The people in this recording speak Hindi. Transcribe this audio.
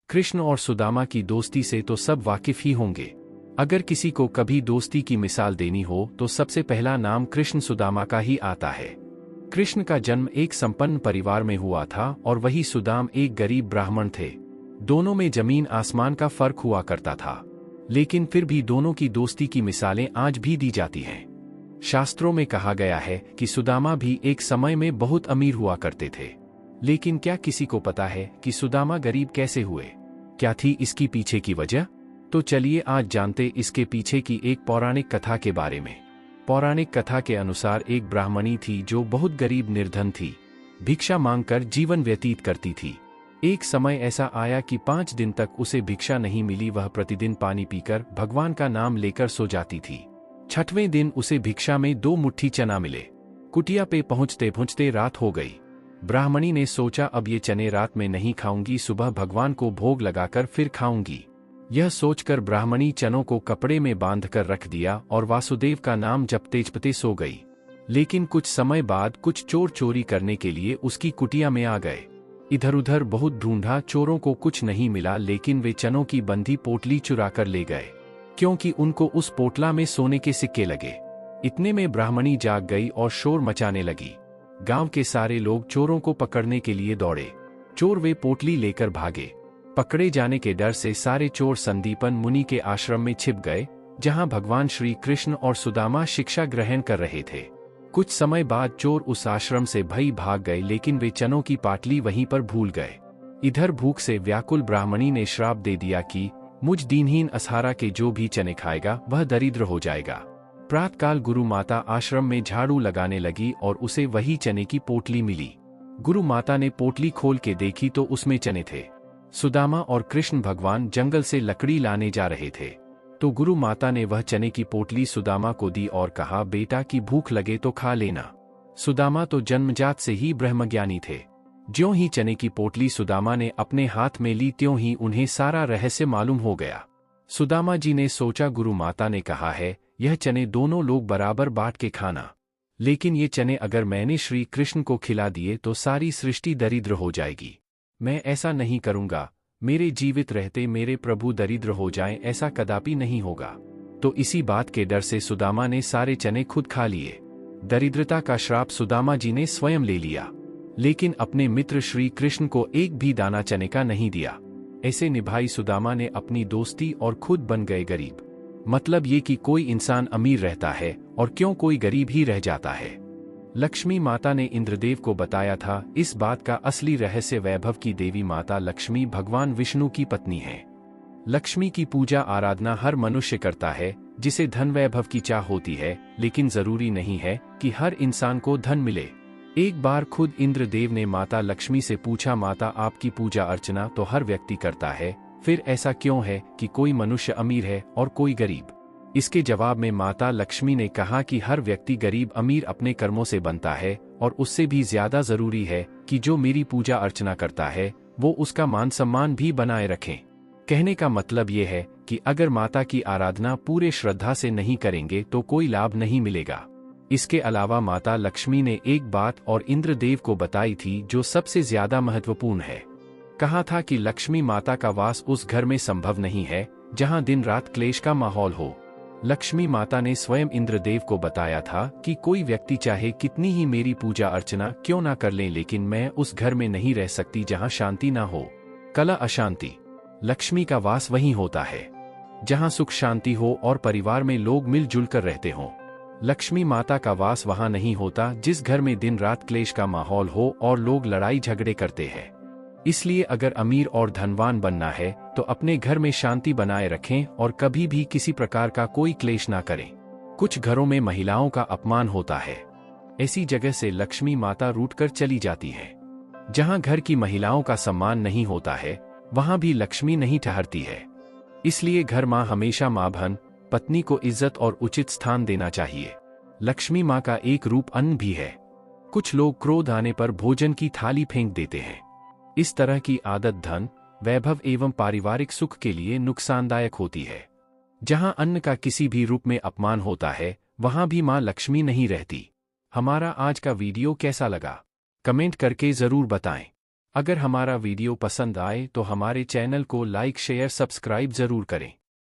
कृष्ण और सुदामा की दोस्ती से तो सब वाकिफ ही होंगे। अगर किसी को कभी दोस्ती की मिसाल देनी हो तो सबसे पहला नाम कृष्ण सुदामा का ही आता है। कृष्ण का जन्म एक संपन्न परिवार में हुआ था और वही सुदाम एक गरीब ब्राह्मण थे। दोनों में जमीन आसमान का फर्क हुआ करता था, लेकिन फिर भी दोनों की दोस्ती की मिसालें आज भी दी जाती हैं। शास्त्रों में कहा गया है कि सुदामा भी एक समय में बहुत अमीर हुआ करते थे। लेकिन क्या किसी को पता है कि सुदामा गरीब कैसे हुए? क्या थी इसकी पीछे की वजह? तो चलिए आज जानते इसके पीछे की एक पौराणिक कथा के बारे में। पौराणिक कथा के अनुसार एक ब्राह्मणी थी जो बहुत गरीब निर्धन थी। भिक्षा मांगकर जीवन व्यतीत करती थी। एक समय ऐसा आया कि 5 दिन तक उसे भिक्षा नहीं मिली। वह प्रतिदिन पानी पीकर भगवान का नाम लेकर सो जाती थी। 6वें दिन उसे भिक्षा में 2 मुट्ठी चना मिले। कुटिया पे पहुंचते पहुंचते रात हो गई। ब्राह्मणी ने सोचा अब ये चने रात में नहीं खाऊंगी, सुबह भगवान को भोग लगाकर फिर खाऊंगी। यह सोचकर ब्राह्मणी चनों को कपड़े में बांधकर रख दिया और वासुदेव का नाम जपते जपते सो गई। लेकिन कुछ समय बाद कुछ चोर चोरी करने के लिए उसकी कुटिया में आ गए। इधर उधर बहुत ढूंढा, चोरों को कुछ नहीं मिला, लेकिन वे चनों की बंधी पोटली चुरा कर ले गए, क्योंकि उनको उस पोटला में सोने के सिक्के लगे। इतने में ब्राह्मणी जाग गई और शोर मचाने लगी। गांव के सारे लोग चोरों को पकड़ने के लिए दौड़े। चोर वे पोटली लेकर भागे। पकड़े जाने के डर से सारे चोर संदीपन मुनि के आश्रम में छिप गए, जहां भगवान श्री कृष्ण और सुदामा शिक्षा ग्रहण कर रहे थे। कुछ समय बाद चोर उस आश्रम से भई भाग गए, लेकिन वे चनों की पाटली वहीं पर भूल गए। इधर भूख से व्याकुल ब्राह्मणी ने श्राप दे दिया कि मुझ दीनहीन असहारा के जो भी चने खाएगा वह दरिद्र हो जाएगा। प्रातःकाल गुरु माता आश्रम में झाड़ू लगाने लगी और उसे वही चने की पोटली मिली। गुरु माता ने पोटली खोल के देखी तो उसमें चने थे। सुदामा और कृष्ण भगवान जंगल से लकड़ी लाने जा रहे थे, तो गुरु माता ने वह चने की पोटली सुदामा को दी और कहा, बेटा की भूख लगे तो खा लेना। सुदामा तो जन्मजात से ही ब्रह्मज्ञानी थे। ज्यों ही चने की पोटली सुदामा ने अपने हाथ में ली, त्यों ही उन्हें सारा रहस्य मालूम हो गया। सुदामा जी ने सोचा, गुरु माता ने कहा है यह चने दोनों लोग बराबर बांट के खाना, लेकिन ये चने अगर मैंने श्री कृष्ण को खिला दिए तो सारी सृष्टि दरिद्र हो जाएगी। मैं ऐसा नहीं करूंगा। मेरे जीवित रहते मेरे प्रभु दरिद्र हो जाएं, ऐसा कदापि नहीं होगा। तो इसी बात के डर से सुदामा ने सारे चने खुद खा लिए। दरिद्रता का श्राप सुदामा जी ने स्वयं ले लिया, लेकिन अपने मित्र श्री कृष्ण को एक भी दाना चने का नहीं दिया। ऐसे निभाई सुदामा ने अपनी दोस्ती और खुद बन गए गरीब। मतलब ये कि कोई इंसान अमीर रहता है और क्यों कोई गरीब ही रह जाता है। लक्ष्मी माता ने इंद्रदेव को बताया था इस बात का असली रहस्य। वैभव की देवी माता लक्ष्मी भगवान विष्णु की पत्नी है। लक्ष्मी की पूजा आराधना हर मनुष्य करता है जिसे धन वैभव की चाह होती है, लेकिन जरूरी नहीं है कि हर इंसान को धन मिले। एक बार खुद इंद्रदेव ने माता लक्ष्मी से पूछा, माता आपकी पूजा अर्चना तो हर व्यक्ति करता है, फिर ऐसा क्यों है कि कोई मनुष्य अमीर है और कोई गरीब? इसके जवाब में माता लक्ष्मी ने कहा कि हर व्यक्ति गरीब अमीर अपने कर्मों से बनता है, और उससे भी ज्यादा जरूरी है कि जो मेरी पूजा अर्चना करता है वो उसका मान सम्मान भी बनाए रखें। कहने का मतलब ये है कि अगर माता की आराधना पूरे श्रद्धा से नहीं करेंगे तो कोई लाभ नहीं मिलेगा। इसके अलावा माता लक्ष्मी ने एक बात और इंद्रदेव को बताई थी जो सबसे ज्यादा महत्वपूर्ण है। कहा था कि लक्ष्मी माता का वास उस घर में संभव नहीं है जहां दिन रात क्लेश का माहौल हो। लक्ष्मी माता ने स्वयं इंद्रदेव को बताया था कि कोई व्यक्ति चाहे कितनी ही मेरी पूजा अर्चना क्यों ना कर ले, लेकिन मैं उस घर में नहीं रह सकती जहां शांति ना हो, कलह अशांति। लक्ष्मी का वास वहीं होता है जहां सुख शांति हो और परिवार में लोग मिलजुल कर रहते हों। लक्ष्मी माता का वास वहां नहीं होता जिस घर में दिन रात क्लेश का माहौल हो और लोग लड़ाई झगड़े करते हैं। इसलिए अगर अमीर और धनवान बनना है तो अपने घर में शांति बनाए रखें और कभी भी किसी प्रकार का कोई क्लेश ना करें। कुछ घरों में महिलाओं का अपमान होता है। ऐसी जगह से लक्ष्मी माता रूठकर चली जाती है। जहां घर की महिलाओं का सम्मान नहीं होता है वहां भी लक्ष्मी नहीं ठहरती है। इसलिए घर मां हमेशा मां बहन पत्नी को इज्जत और उचित स्थान देना चाहिए। लक्ष्मी मां का एक रूप अन्न भी है। कुछ लोग क्रोध आने पर भोजन की थाली फेंक देते हैं। इस तरह की आदत धन, वैभव एवं पारिवारिक सुख के लिए नुकसानदायक होती है। जहां अन्न का किसी भी रूप में अपमान होता है वहां भी मां लक्ष्मी नहीं रहती। हमारा आज का वीडियो कैसा लगा? कमेंट करके जरूर बताएं। अगर हमारा वीडियो पसंद आए तो हमारे चैनल को लाइक शेयर सब्सक्राइब जरूर करें।